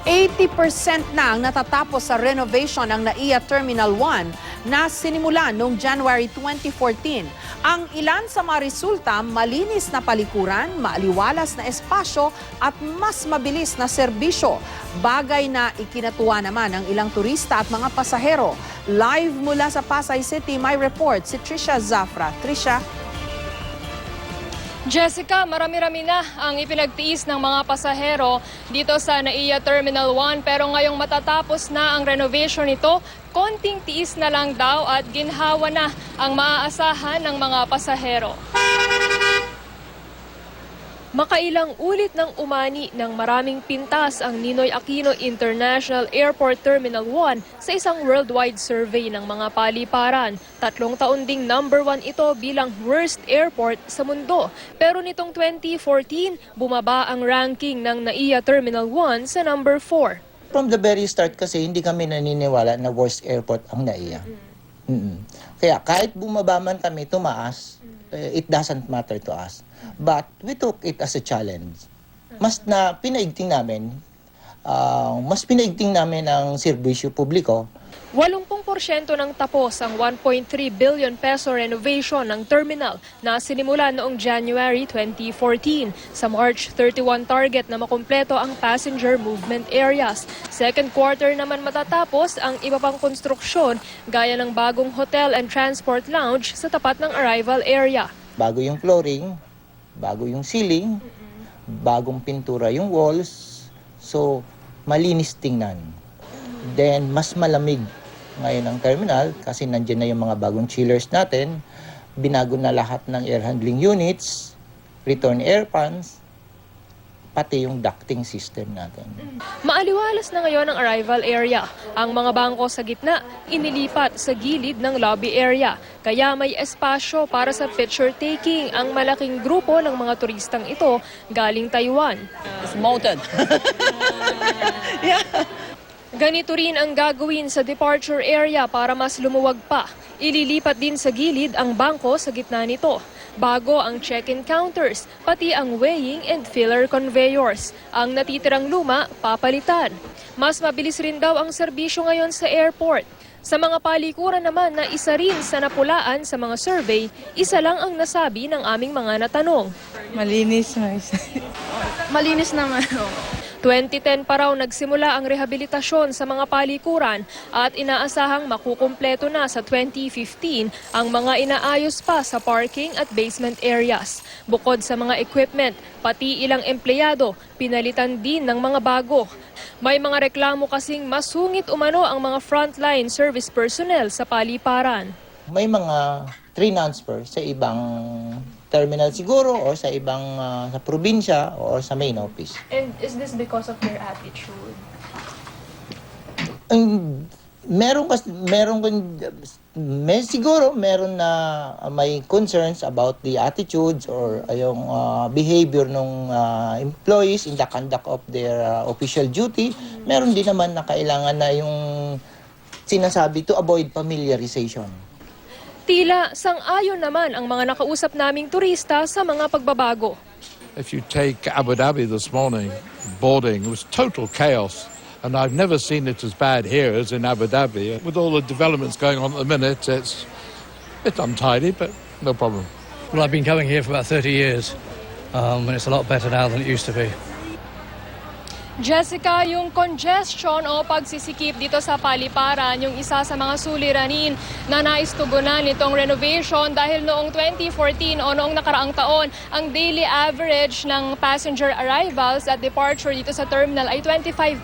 80% na ang natatapos sa renovation ng NAIA Terminal 1 na sinimulan noong January 2014. Ang ilan sa mga resulta, malinis na palikuran, maaliwalas na espasyo at mas mabilis na serbisyo. Bagay na ikinatuwa naman ng ilang turista at mga pasahero. Live mula sa Pasay City, may report si Trisha Zafra. Trisha. Jessica, marami-rami na ang ipinagtiis ng mga pasahero dito sa NAIA Terminal 1 pero ngayong matatapos na ang renovation nito, konting tiis na lang daw at ginhawa na ang maaasahan ng mga pasahero. Makailang ulit ng umani ng maraming pintas ang Ninoy Aquino International Airport Terminal 1 sa isang worldwide survey ng mga paliparan. 3 taon ding number 1 ito bilang worst airport sa mundo. Pero nitong 2014, bumaba ang ranking ng NAIA Terminal 1 sa number 4. From the very start kasi hindi kami naniniwala na worst airport ang NAIA. Kaya kahit bumaba man kami, tumaas, it doesn't matter to us. But we took it as a challenge. Mas pinaigting namin ang serbisyo publiko. 80% ng tapos ang 1.3 billion peso renovation ng terminal na sinimula noong January 2014. Sa March 31 target na makumpleto ang passenger movement areas. Second quarter naman matatapos ang iba pang konstruksyon gaya ng bagong hotel and transport lounge sa tapat ng arrival area. Bago yung flooring, bago yung ceiling, bagong pintura yung walls. So, malinis tingnan. Then, mas malamig ngayon ang terminal kasi nandiyan na yung mga bagong chillers natin. Binago na lahat ng air handling units, return air fans, pati yung ducting system natin. Maaliwalas na ngayon ang arrival area. Ang mga bangko sa gitna, inilipat sa gilid ng lobby area. Kaya may espasyo para sa picture taking ang malaking grupo ng mga turistang ito galing Taiwan. It's molten. Yeah. Ganito rin ang gagawin sa departure area para mas lumuwag pa. Ililipat din sa gilid ang bangko sa gitna nito. Bago ang check-in counters, pati ang weighing and filler conveyors. Ang natitirang luma, papalitan. Mas mabilis rin daw ang serbisyo ngayon sa airport. Sa mga palikuran naman na isa rin sa napulaan sa mga survey, isa lang ang nasabi ng aming mga natanong. Malinis. Malinis naman. 2010 pa raw nagsimula ang rehabilitasyon sa mga palikuran at inaasahang makukumpleto na sa 2015 ang mga inaayos pa sa parking at basement areas. Bukod sa mga equipment, pati ilang empleyado, pinalitan din ng mga bago. May mga reklamo kasing masungit umano ang mga frontline service personnel sa paliparan. May mga transfer sa ibang terminal siguro o sa ibang sa probinsya o sa main office. And is this because of their attitude? Siguro meron na may concerns about the attitudes or yung behavior ng employees in the conduct of their official duty. Meron din naman na kailangan na yung sinasabi to avoid familiarization. Tila sang-ayon naman ang mga nakausap naming turista sa mga pagbabago. If you take Abu Dhabi this morning, boarding, it was total chaos. And I've never seen it as bad here as in Abu Dhabi. With all the developments going on at the minute, it's a bit untidy, but no problem. Well, I've been coming here for about 30 years, and it's a lot better now than it used to be. Jessica, yung congestion o pagsisikip dito sa paliparan, yung isa sa mga suliranin na naistugunan nitong renovation dahil noong 2014 o noong nakaraang taon, ang daily average ng passenger arrivals at departure dito sa terminal ay 25,000.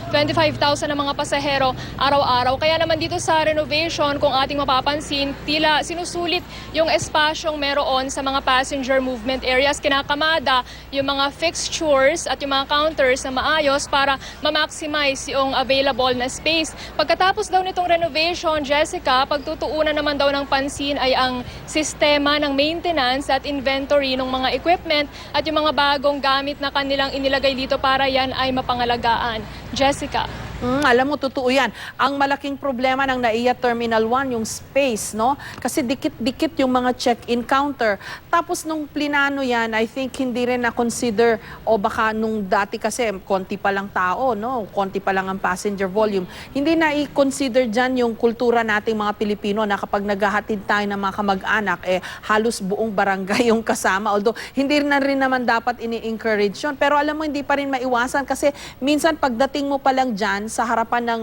25,000 na mga pasahero araw-araw. Kaya naman dito sa renovation, kung ating mapapansin, tila sinusulit yung espasyong meron sa mga passenger movement areas. Kinakamada yung mga fixtures at yung mga counters na maayos para ma-maximize yung available na space. Pagkatapos daw nitong renovation, Jessica, pagtutuunan naman daw ng pansin ay ang sistema ng maintenance at inventory ng mga equipment at yung mga bagong gamit na kanilang inilagay dito para yan ay mapangalagaan. Jessica. Alam mo, totoo yan. Ang malaking problema ng NAIA Terminal 1, yung space, no? Kasi dikit-dikit yung mga check-in counter. Tapos nung plinano yan, I think hindi rin na-consider, o baka nung dati kasi, konti pa lang tao, no? Konti pa lang ang passenger volume. Hindi na i-consider dyan yung kultura nating mga Pilipino na kapag naghahatid tayo ng mga kamag-anak, halos buong barangay yung kasama. Although, hindi na rin naman dapat ini-encourage yun. Pero alam mo, hindi pa rin maiwasan kasi minsan pagdating mo pa lang dyan, sa harapan ng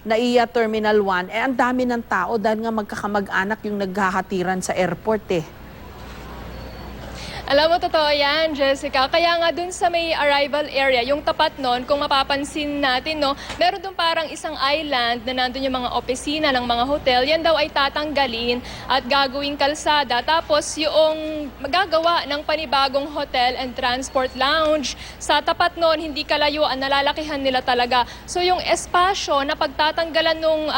NAIA Terminal 1, ang dami ng tao dahil nga magkakamag-anak yung naghahatiran sa airport Alam mo, totoo yan, Jessica. Kaya nga dun sa may arrival area, yung tapat nun, kung mapapansin natin, no, meron dun parang isang island na nandun yung mga opisina ng mga hotel. Yan daw ay tatanggalin at gagawing kalsada. Tapos yung magagawa ng panibagong hotel and transport lounge. Sa tapat nun, hindi kalayuan, nalalakihan nila talaga. So yung espasyo na pagtatanggalan nung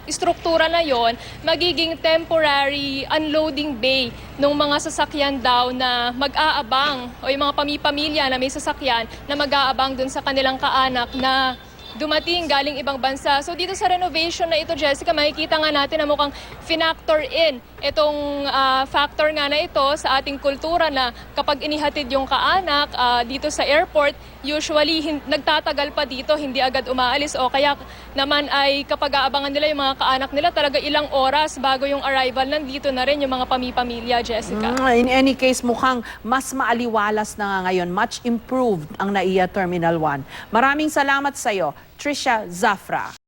istruktura na yon, magiging temporary unloading bay ng mga sasakyan daw na mag-aabang o yung mga pamilya na may sasakyan na mag-aabang dun sa kanilang kaanak na dumating galing ibang bansa. So dito sa renovation na ito, Jessica, makikita nga natin na mukhang finactor in itong factor nga na ito sa ating kultura na kapag inihatid yung kaanak dito sa airport, usually nagtatagal pa dito, hindi agad umaalis o kaya naman ay kapag aabangan nila yung mga kaanak nila, talaga ilang oras bago yung arrival, nandito na rin yung mga pamilya, Jessica. In any case, mukhang mas maaliwalas na nga ngayon. Much improved ang NAIA Terminal 1. Maraming salamat sa iyo, Trisha Zafra.